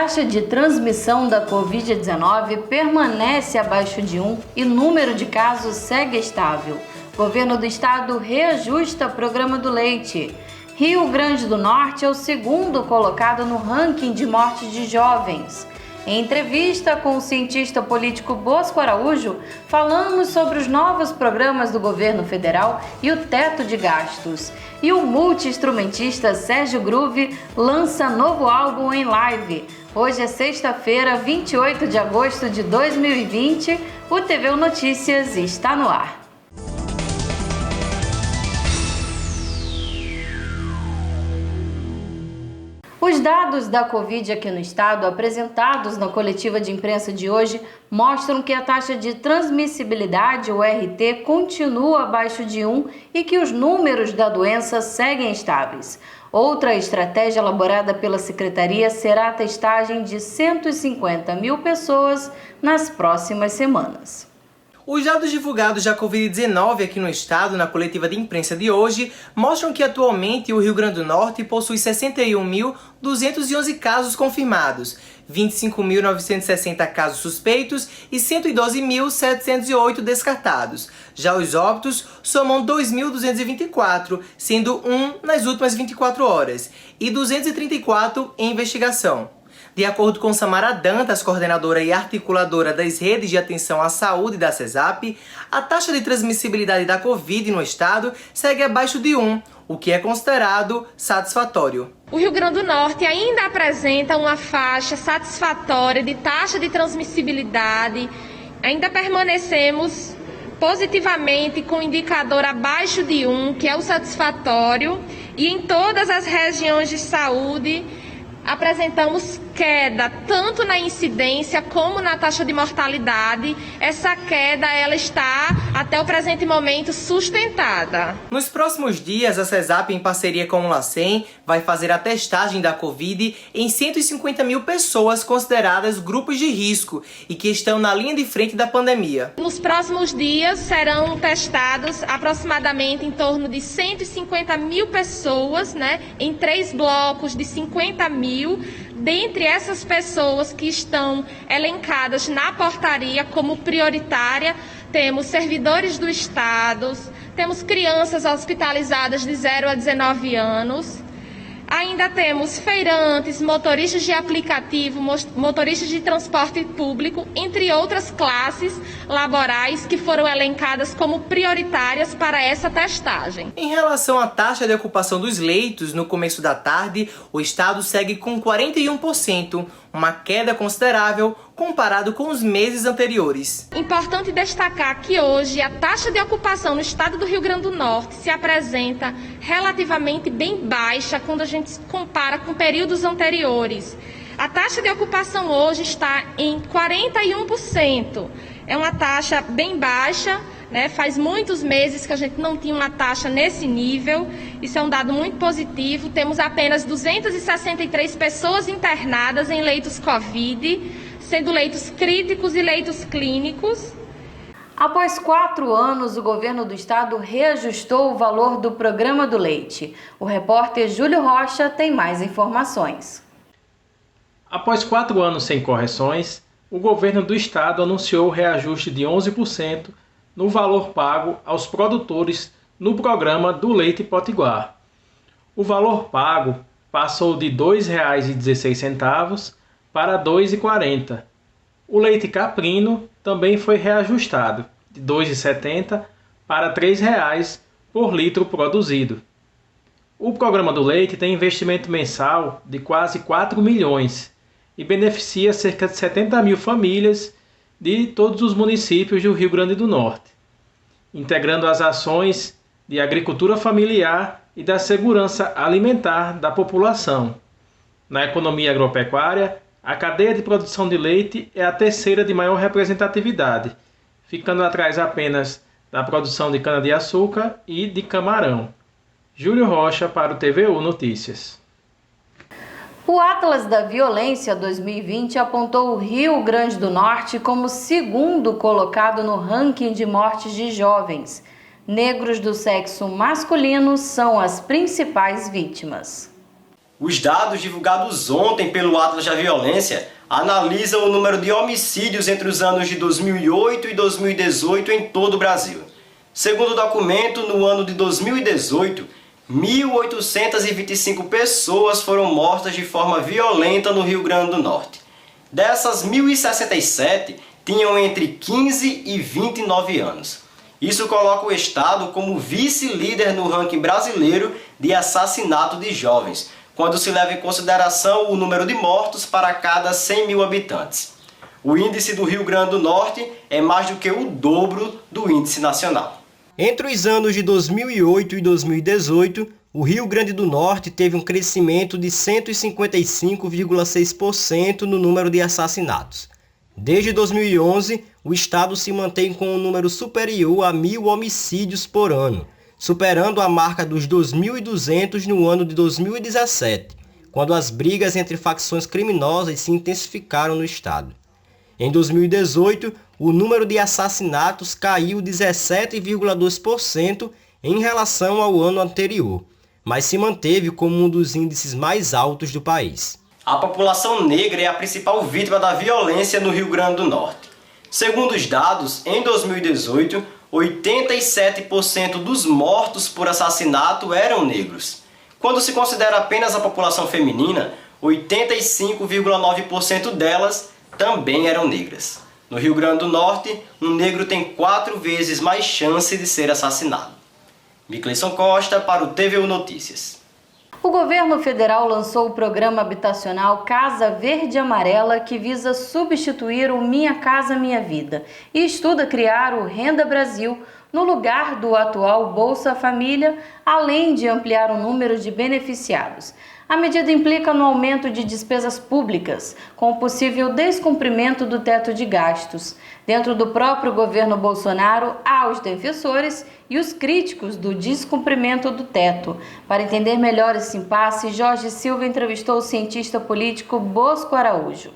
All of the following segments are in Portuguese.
taxa de transmissão da Covid-19 permanece abaixo de 1 e o número de casos segue estável. Governo do Estado reajusta programa do leite. Rio Grande do Norte é o segundo colocado no ranking de mortes de jovens. Em entrevista com o cientista político Bosco Araújo, falamos sobre os novos programas do governo federal e o teto de gastos. E o multi-instrumentista Sérgio Groove lança novo álbum em live. Hoje é sexta-feira, 28 de agosto de 2020. O TVU Notícias está no ar. Os dados da Covid aqui no estado, apresentados na coletiva de imprensa de hoje, mostram que a taxa de transmissibilidade, o RT, continua abaixo de 1 e que os números da doença seguem estáveis. Outra estratégia elaborada pela Secretaria será a testagem de 150 mil pessoas nas próximas semanas. Os dados divulgados da Covid-19 aqui no estado, na coletiva de imprensa de hoje, mostram que atualmente o Rio Grande do Norte possui 61.211 casos confirmados, 25.960 casos suspeitos e 112.708 descartados. Já os óbitos somam 2.224, sendo um nas últimas 24 horas e 234 em investigação. De acordo com Samara Dantas, coordenadora e articuladora das redes de atenção à saúde da CESAP, a taxa de transmissibilidade da Covid no estado segue abaixo de 1, o que é considerado satisfatório. O Rio Grande do Norte ainda apresenta uma faixa satisfatória de taxa de transmissibilidade. Ainda permanecemos positivamente com o indicador abaixo de 1, que é o satisfatório, e em todas as regiões de saúde apresentamos queda tanto na incidência como na taxa de mortalidade. Essa queda ela está até o presente momento sustentada. Nos próximos dias, a CESAP, em parceria com o LACEN, vai fazer a testagem da Covid em 150 mil pessoas consideradas grupos de risco e que estão na linha de frente da pandemia. Nos próximos dias serão testados aproximadamente em torno de 150 mil pessoas, em 3 blocos de 50 mil. Dentre essas pessoas que estão elencadas na portaria como prioritária, temos servidores do Estado, temos crianças hospitalizadas de 0 a 19 anos, ainda temos feirantes, motoristas de aplicativo, motoristas de transporte público, entre outras classes laborais que foram elencadas como prioritárias para essa testagem. Em relação à taxa de ocupação dos leitos, no começo da tarde, o estado segue com 41%, uma queda considerável comparado com os meses anteriores. Importante destacar que hoje a taxa de ocupação no estado do Rio Grande do Norte se apresenta relativamente bem baixa quando a gente compara com períodos anteriores. A taxa de ocupação hoje está em 41%. É uma taxa bem baixa, faz muitos meses que a gente não tinha uma taxa nesse nível. Isso é um dado muito positivo. Temos apenas 263 pessoas internadas em leitos Covid, sendo leitos críticos e leitos clínicos. Após 4 anos, o governo do estado reajustou o valor do programa do leite. O repórter Júlio Rocha tem mais informações. Após 4 anos sem correções, o governo do estado anunciou o reajuste de 11% no valor pago aos produtores no programa do Leite Potiguar. O valor pago passou de R$ 2,16 para R$ 2,40. O leite caprino também foi reajustado, de R$ 2,70 para R$ 3,00 por litro produzido. O programa do leite tem investimento mensal de quase 4 milhões e beneficia cerca de 70 mil famílias de todos os municípios do Rio Grande do Norte, integrando as ações de agricultura familiar e da segurança alimentar da população. Na economia agropecuária, a cadeia de produção de leite é a terceira de maior representatividade, ficando atrás apenas da produção de cana-de-açúcar e de camarão. Júlio Rocha para o TVU Notícias. O Atlas da Violência 2020 apontou o Rio Grande do Norte como segundo colocado no ranking de mortes de jovens. Negros do sexo masculino são as principais vítimas. Os dados divulgados ontem pelo Atlas da Violência analisam o número de homicídios entre os anos de 2008 e 2018 em todo o Brasil. Segundo o documento, no ano de 2018, 1.825 pessoas foram mortas de forma violenta no Rio Grande do Norte. Dessas, 1.067 tinham entre 15 e 29 anos. Isso coloca o estado como vice-líder no ranking brasileiro de assassinato de jovens, quando se leva em consideração o número de mortos para cada 100 mil habitantes. O índice do Rio Grande do Norte é mais do que o dobro do índice nacional. Entre os anos de 2008 e 2018, o Rio Grande do Norte teve um crescimento de 155,6% no número de assassinatos. Desde 2011, o estado se mantém com um número superior a 1.000 homicídios por ano, superando a marca dos 2.200 no ano de 2017, quando as brigas entre facções criminosas se intensificaram no estado. Em 2018, o número de assassinatos caiu 17,2% em relação ao ano anterior, mas se manteve como um dos índices mais altos do país. A população negra é a principal vítima da violência no Rio Grande do Norte. Segundo os dados, em 2018, 87% dos mortos por assassinato eram negros. Quando se considera apenas a população feminina, 85,9% delas também eram negras. No Rio Grande do Norte, um negro tem 4 vezes mais chance de ser assassinado. Micleison Costa para o TVU Notícias. O governo federal lançou o programa habitacional Casa Verde e Amarela, que visa substituir o Minha Casa Minha Vida e estuda criar o Renda Brasil no lugar do atual Bolsa Família, além de ampliar o número de beneficiados. A medida implica no aumento de despesas públicas, com o possível descumprimento do teto de gastos. Dentro do próprio governo Bolsonaro, há os defensores e os críticos do descumprimento do teto. Para entender melhor esse impasse, Jorge Silva entrevistou o cientista político Bosco Araújo.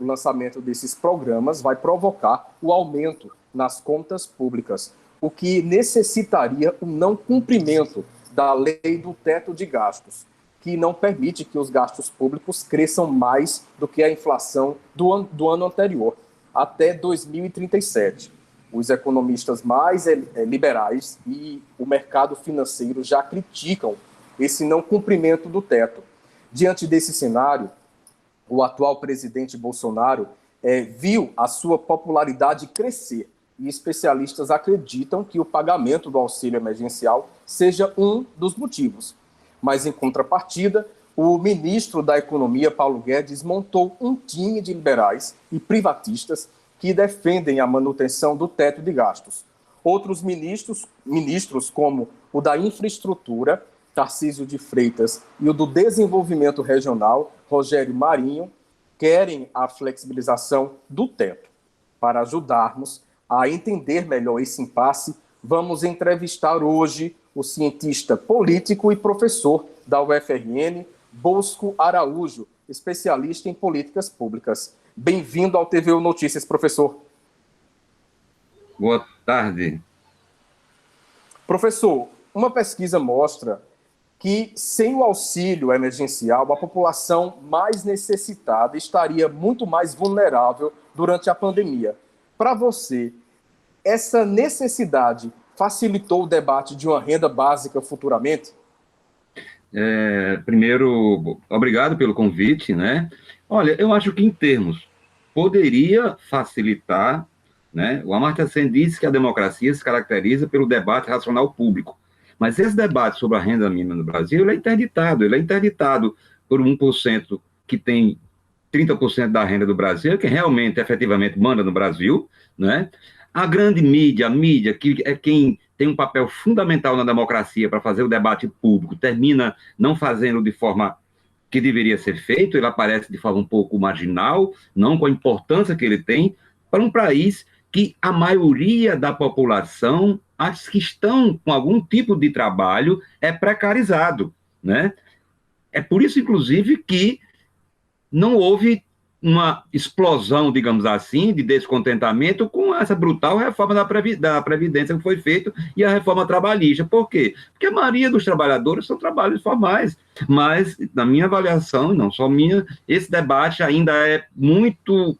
O lançamento desses programas vai provocar o aumento nas contas públicas, o que necessitaria o não cumprimento da lei do teto de gastos, que não permite que os gastos públicos cresçam mais do que a inflação do ano anterior, até 2037. Os economistas mais liberais e o mercado financeiro já criticam esse não cumprimento do teto. Diante desse cenário, o atual presidente Bolsonaro viu a sua popularidade crescer, e especialistas acreditam que o pagamento do auxílio emergencial seja um dos motivos. Mas, em contrapartida, o ministro da Economia, Paulo Guedes, montou um time de liberais e privatistas que defendem a manutenção do teto de gastos. Outros ministros como o da Infraestrutura, Tarcísio de Freitas, e o do Desenvolvimento Regional, Rogério Marinho, querem a flexibilização do teto. Para ajudarmos a entender melhor esse impasse, vamos entrevistar hoje o cientista político e professor da UFRN, Bosco Araújo, especialista em políticas públicas. Bem-vindo ao TVU Notícias, professor. Boa tarde. Professor, uma pesquisa mostra que, sem o auxílio emergencial, a população mais necessitada estaria muito mais vulnerável durante a pandemia. Para você, essa necessidade facilitou o debate de uma renda básica futuramente? Primeiro, obrigado pelo convite, né? Olha, eu acho que em termos poderia facilitar, né? O Amartya Sen disse que a democracia se caracteriza pelo debate racional público. Mas esse debate sobre a renda mínima no Brasil, ele é interditado por 1% que tem 30% da renda do Brasil, que realmente, efetivamente, manda no Brasil, né? A grande mídia, a mídia, que é quem tem um papel fundamental na democracia para fazer o debate público, termina não fazendo de forma que deveria ser feito, ele aparece de forma um pouco marginal, não com a importância que ele tem, para um país que a maioria da população, as que estão com algum tipo de trabalho, é precarizado, né? É por isso, inclusive, que não houve uma explosão, digamos assim, de descontentamento com essa brutal reforma da Previdência que foi feita e a reforma trabalhista. Por quê? Porque a maioria dos trabalhadores são trabalhos formais. Mas, na minha avaliação, e não só minha, esse debate ainda é muito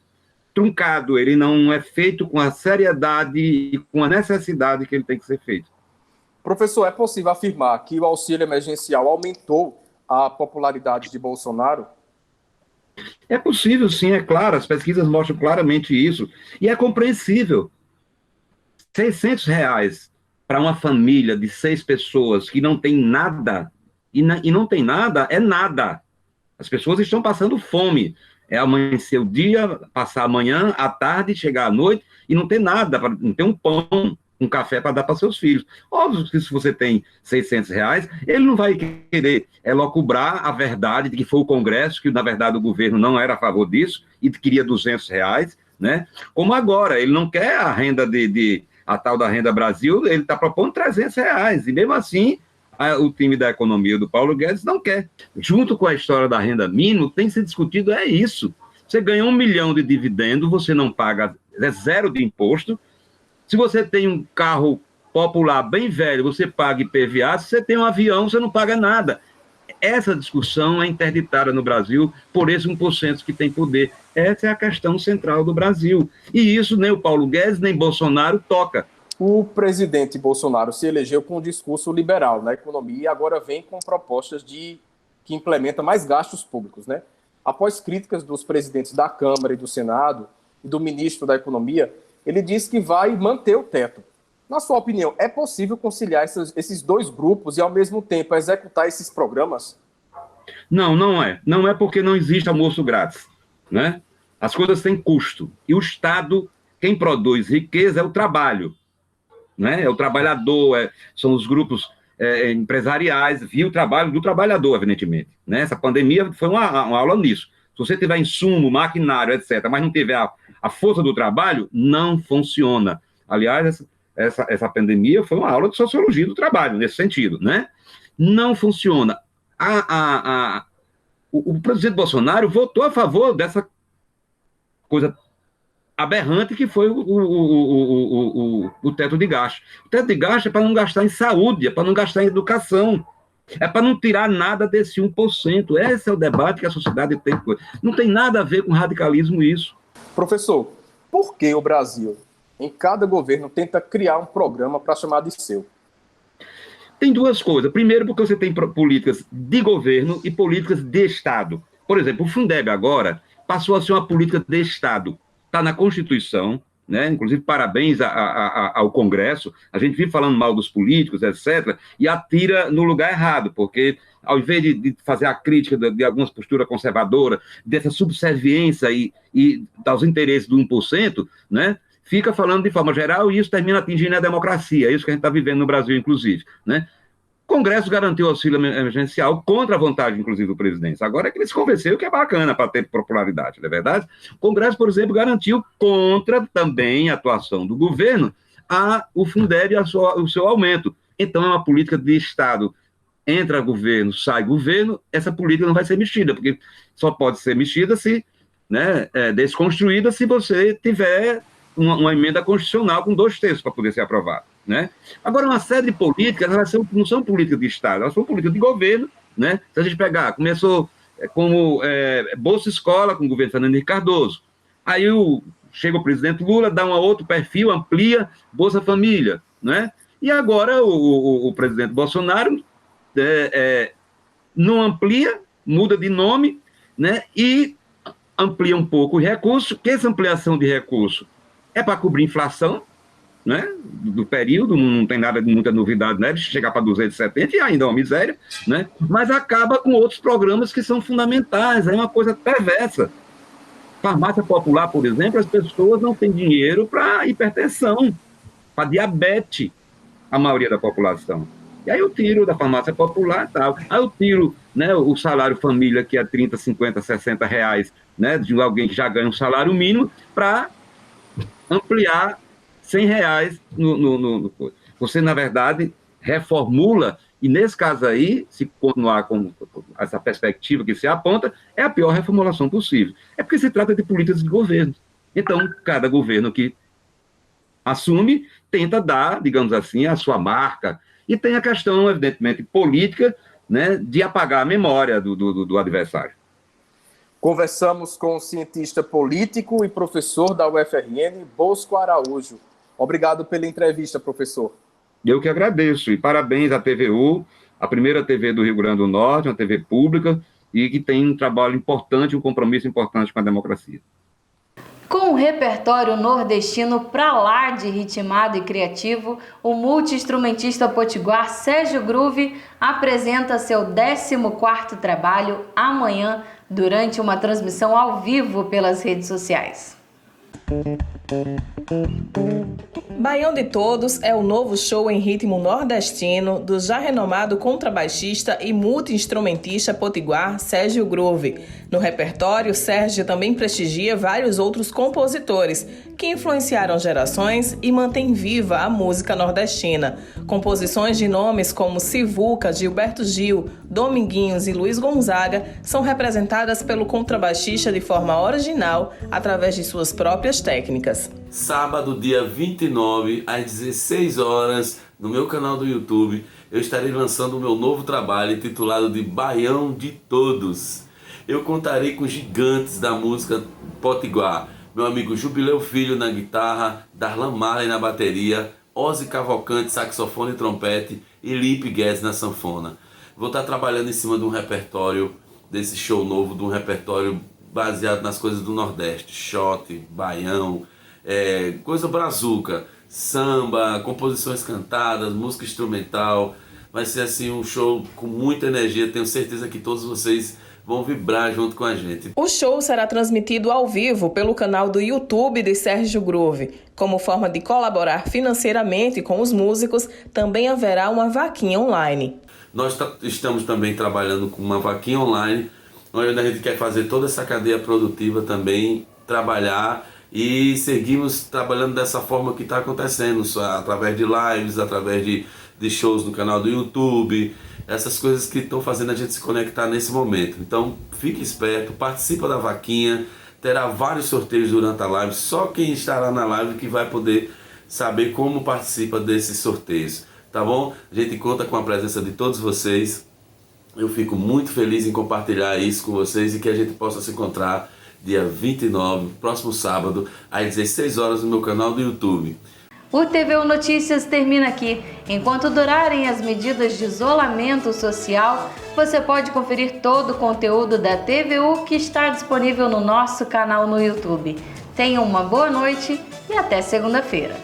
truncado, ele não é feito com a seriedade e com a necessidade que ele tem que ser feito. Professor, é possível afirmar que o auxílio emergencial aumentou a popularidade de Bolsonaro? É possível, sim, é claro, as pesquisas mostram claramente isso, e é compreensível. R$ 600 para uma família de 6 pessoas que não tem nada, e não tem nada, é nada. As pessoas estão passando fome. É amanhecer o dia, passar a manhã, à tarde, chegar à noite, e não ter nada, não ter um pão, um café para dar para seus filhos. Óbvio que se você tem R$ 600, ele não vai querer locubrar a verdade de que foi o Congresso, que na verdade o governo não era a favor disso, e queria R$ 200, né? Como agora, ele não quer a renda a tal da Renda Brasil, ele está propondo R$ 300, e mesmo assim, o time da economia do Paulo Guedes não quer. Junto com a história da renda mínima, tem se discutido é isso. Você ganha 1 milhão de dividendo, você não paga, é 0 de imposto. Se você tem um carro popular bem velho, você paga IPVA. Se você tem um avião, você não paga nada. Essa discussão é interditada no Brasil por esse 1% que tem poder. Essa é a questão central do Brasil. E isso nem o Paulo Guedes, nem Bolsonaro toca. O presidente Bolsonaro se elegeu com um discurso liberal na economia e agora vem com propostas que implementa mais gastos públicos, né? Após críticas dos presidentes da Câmara e do Senado e do ministro da Economia, ele disse que vai manter o teto. Na sua opinião, é possível conciliar esses dois grupos e, ao mesmo tempo, executar esses programas? Não, não é. Não é porque não existe almoço grátis, né? As coisas têm custo. E o Estado, quem produz riqueza é o trabalho, né? É o trabalhador, são os grupos empresariais, o trabalho do trabalhador, evidentemente, né? Essa pandemia foi uma aula nisso. Se você tiver insumo, maquinário, etc., mas não tiver a força do trabalho, não funciona. Aliás, essa pandemia foi uma aula de sociologia do trabalho, nesse sentido, né? Não funciona. O presidente Bolsonaro votou a favor dessa coisa aberrante que foi o teto de gasto. O teto de gasto é para não gastar em saúde, é para não gastar em educação, é para não tirar nada desse 1%. Esse é o debate que a sociedade tem. Não tem nada a ver com radicalismo isso. Professor, por que o Brasil, em cada governo, tenta criar um programa para chamar de seu? Tem duas coisas. Primeiro, porque você tem políticas de governo e políticas de Estado. Por exemplo, o Fundeb agora passou a ser uma política de Estado. Está na Constituição, né? Inclusive parabéns ao Congresso. A gente vive falando mal dos políticos, etc., e atira no lugar errado, porque ao invés de fazer a crítica de algumas posturas conservadoras, dessa subserviência e aos interesses do 1%, né? Fica falando de forma geral e isso termina atingindo a democracia. É isso que a gente está vivendo no Brasil, inclusive, né? O Congresso garantiu auxílio emergencial contra a vontade, inclusive, do presidente. Agora é que ele se convenceu que é bacana para ter popularidade, não é verdade? O Congresso, por exemplo, garantiu contra também a atuação do governo o Fundeb e o seu aumento. Então, é uma política de Estado. Entra governo, sai governo, essa política não vai ser mexida, porque só pode ser mexida se, né, desconstruída se você tiver uma emenda constitucional com 2/3 para poder ser aprovada, né? Agora, uma série de políticas, elas não são políticas de Estado, elas são políticas de governo, né? Se a gente pegar, começou como Bolsa Escola com o governo Fernando Henrique Cardoso, aí chega o presidente Lula, dá um outro perfil, amplia Bolsa Família, né? E agora o presidente Bolsonaro não amplia, muda de nome, né? E amplia um pouco o recurso, que essa ampliação de recurso é para cobrir inflação, né, do período, não tem nada de muita novidade, né, de chegar para 270 e ainda é uma miséria, né, mas acaba com outros programas que são fundamentais, é uma coisa perversa. Farmácia popular, por exemplo, as pessoas não têm dinheiro para hipertensão, para diabetes, a maioria da população. E aí eu tiro da farmácia popular e tal. Aí eu tiro, né, o salário família, que é 30, 50, 60 reais, né, de alguém que já ganha um salário mínimo, para ampliar R$100 no. Você, na verdade, reformula E nesse caso aí, se continuar com essa perspectiva que se aponta, é a pior reformulação possível. É porque se trata de políticas de governo. Então, cada governo que assume tenta dar, digamos assim, a sua marca. E tem a questão, evidentemente, política, né, de apagar a memória do adversário. Conversamos com o cientista político e professor da UFRN, Bosco Araújo. Obrigado pela entrevista, professor. Eu que agradeço, e parabéns à TVU, a primeira TV do Rio Grande do Norte, uma TV pública, e que tem um trabalho importante, um compromisso importante com a democracia. Com um repertório nordestino pra lá de ritmado e criativo, o multi-instrumentista potiguar Sérgio Groove apresenta seu 14º trabalho amanhã, durante uma transmissão ao vivo pelas redes sociais. Baião de Todos é o novo show em ritmo nordestino do já renomado contrabaixista e multi-instrumentista potiguar Sérgio Groove. No repertório, Sérgio também prestigia vários outros compositores que influenciaram gerações e mantém viva a música nordestina. Composições de nomes como Sivuca, Gilberto Gil, Dominguinhos e Luiz Gonzaga são representadas pelo contrabaixista de forma original através de suas próprias técnicas. Sábado, dia 29, às 16 horas, no meu canal do YouTube, eu estarei lançando o meu novo trabalho intitulado de Baião de Todos. Eu contarei com gigantes da música potiguar, meu amigo Jubileu Filho na guitarra, Darlan Marley na bateria, Ozzy Cavalcante, saxofone e trompete e Lipe Guedes na sanfona. Vou estar trabalhando em cima de um repertório, desse show novo, de um repertório baseado nas coisas do Nordeste, shot, baião, coisa brazuca, samba, composições cantadas, música instrumental. Vai ser assim um show com muita energia, tenho certeza que todos vocês vão vibrar junto com a gente. O show será transmitido ao vivo pelo canal do YouTube de Sérgio Groove. Como forma de colaborar financeiramente com os músicos, também haverá uma vaquinha online. Nós estamos também trabalhando com uma vaquinha online, onde a gente quer fazer toda essa cadeia produtiva também, trabalhar, e seguimos trabalhando dessa forma que está acontecendo, através de lives, através de shows no canal do YouTube, essas coisas que estão fazendo a gente se conectar nesse momento. Então fique esperto, participa da vaquinha, terá vários sorteios durante a live, só quem estará na live que vai poder saber como participa desses sorteios, tá bom? A gente conta com a presença de todos vocês, eu fico muito feliz em compartilhar isso com vocês e que a gente possa se encontrar dia 29, próximo sábado, às 16 horas no meu canal do YouTube. O TVU Notícias termina aqui. Enquanto durarem as medidas de isolamento social, você pode conferir todo o conteúdo da TVU que está disponível no nosso canal no YouTube. Tenham uma boa noite e até segunda-feira.